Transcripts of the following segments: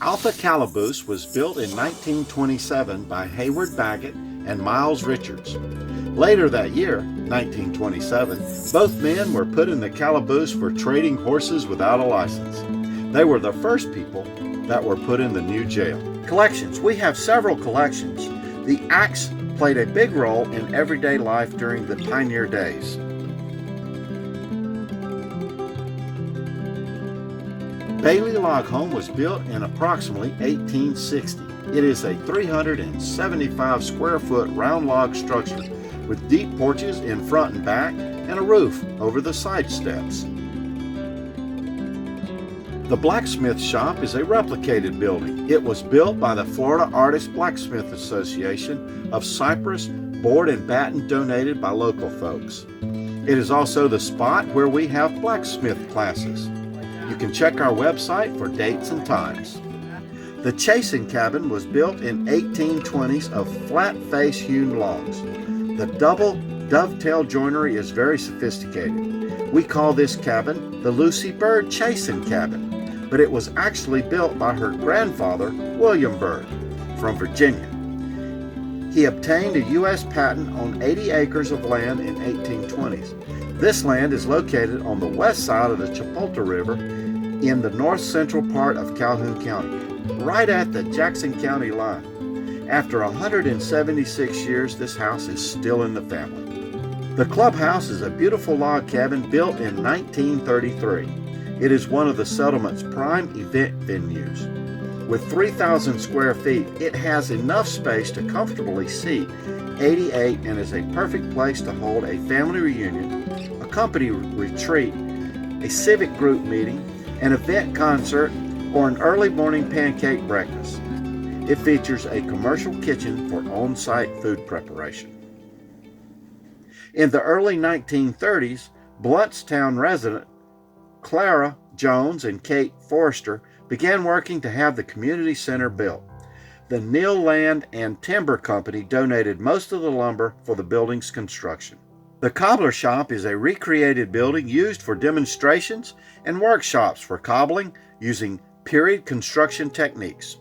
Alpha Calibus was built in 1927 by Hayward Baggett and Miles Richards. Later that year, 1927, both men were put in the calibus for trading horses without a license. They were the first people that were put in the new jail. Collections. We have several collections. The axe played a big role in everyday life during the pioneer days. Bailey Log Home was built in approximately 1860. It is a 375 square foot round log structure with deep porches in front and back and a roof over the side steps. The blacksmith shop is a replicated building. It was built by the Florida Artists Blacksmith Association of Cypress, board and batten donated by local folks. It is also the spot where we have blacksmith classes. You can check our website for dates and times. The chasing cabin was built in 1820s of flat face hewn logs. The double dovetail joinery is very sophisticated. We call this cabin the Lucy Bird Chasing Cabin, but it was actually built by her grandfather, William Bird, from Virginia. He obtained a U.S. patent on 80 acres of land in 1820s. This land is located on the west side of the Chipotle River in the north-central part of Calhoun County, right at the Jackson County line. After 176 years, this house is still in the family. The clubhouse is a beautiful log cabin built in 1933. It is one of the settlement's prime event venues. With 3,000 square feet, it has enough space to comfortably seat 88 and is a perfect place to hold a family reunion, a company retreat, a civic group meeting, an event concert, or an early morning pancake breakfast. It features a commercial kitchen for on-site food preparation. In the early 1930s, Bluntstown resident Clara Jones and Kate Forrester began working to have the community center built. The Neal Land and Timber Company donated most of the lumber for the building's construction. The cobbler shop is a recreated building used for demonstrations and workshops for cobbling using period construction techniques.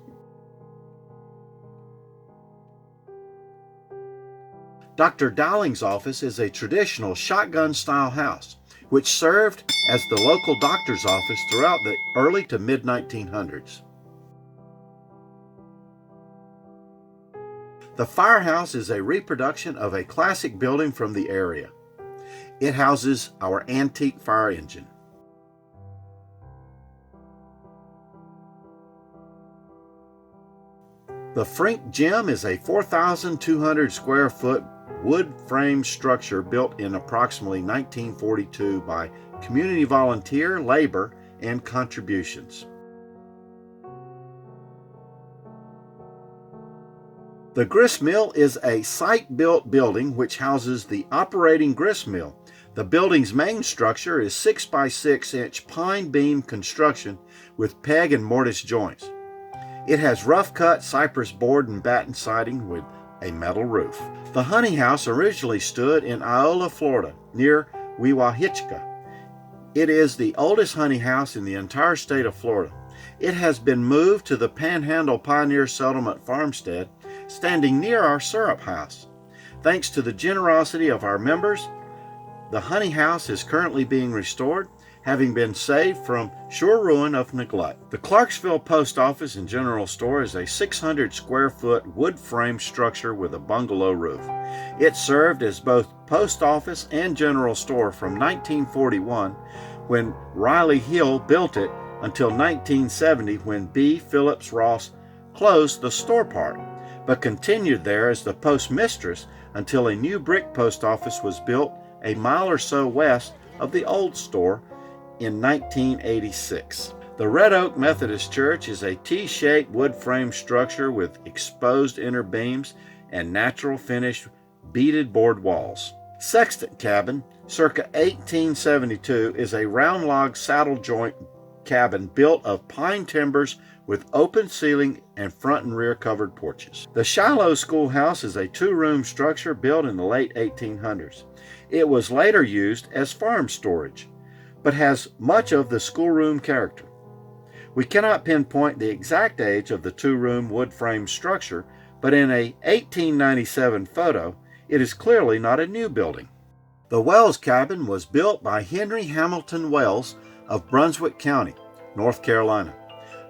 Dr. Dowling's office is a traditional shotgun-style house, which served as the local doctor's office throughout the early to mid-1900s. The firehouse is a reproduction of a classic building from the area. It houses our antique fire engine. The Frink Gym is a 4,200 square foot wood frame structure built in approximately 1942 by community volunteer, labor, and contributions. The grist mill is a site-built building which houses the operating grist mill. The building's main structure is 6 by 6 inch pine beam construction with peg and mortise joints. It has rough-cut cypress board and batten siding with a metal roof. The honey house originally stood in Iola, Florida, near Wewahichka. It is the oldest honey house in the entire state of Florida. It has been moved to the Panhandle Pioneer Settlement farmstead, standing near our syrup house. Thanks to the generosity of our members, the honey house is currently being restored, having been saved from sure ruin of neglect. The Clarksville Post Office and General Store is a 600 square foot wood frame structure with a bungalow roof. It served as both post office and general store from 1941, when Riley Hill built it, until 1970, when B. Phillips Ross closed the store part, but continued there as the postmistress until a new brick post office was built a mile or so west of the old store in 1986. The Red Oak Methodist Church is a T-shaped wood frame structure with exposed inner beams and natural finished beaded board walls. Sextant Cabin, circa 1872, is a round log saddle joint cabin built of pine timbers with open ceiling and front and rear covered porches. The Shiloh Schoolhouse is a two-room structure built in the late 1800s. It was later used as farm storage, but has much of the schoolroom character. We cannot pinpoint the exact age of the two-room wood frame structure, but in a 1897 photo, it is clearly not a new building. The Wells cabin was built by Henry Hamilton Wells of Brunswick County, North Carolina.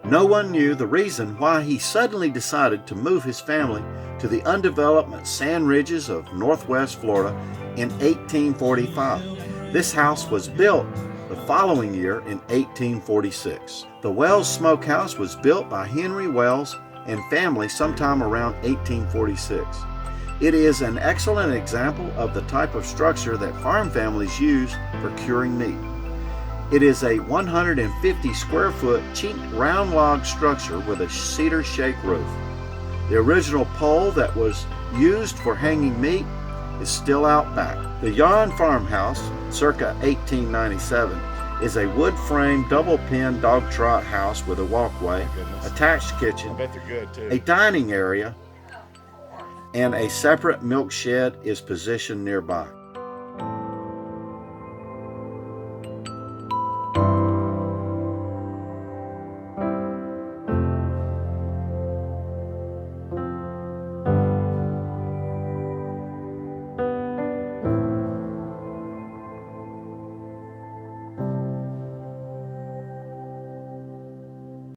No one knew the reason why he suddenly decided to move his family to the undeveloped sand ridges of northwest Florida in 1845. This house was built the following year in 1846. The Wells Smokehouse was built by Henry Wells and family sometime around 1846. It is an excellent example of the type of structure that farm families use for curing meat. It is a 150 square foot chinked round log structure with a cedar shake roof. The original pole that was used for hanging meat is still out back. The Yawn farmhouse, circa 1897, is a wood frame double pen dog trot house with a walkway, attached kitchen, a dining area, and a separate milk shed is positioned nearby.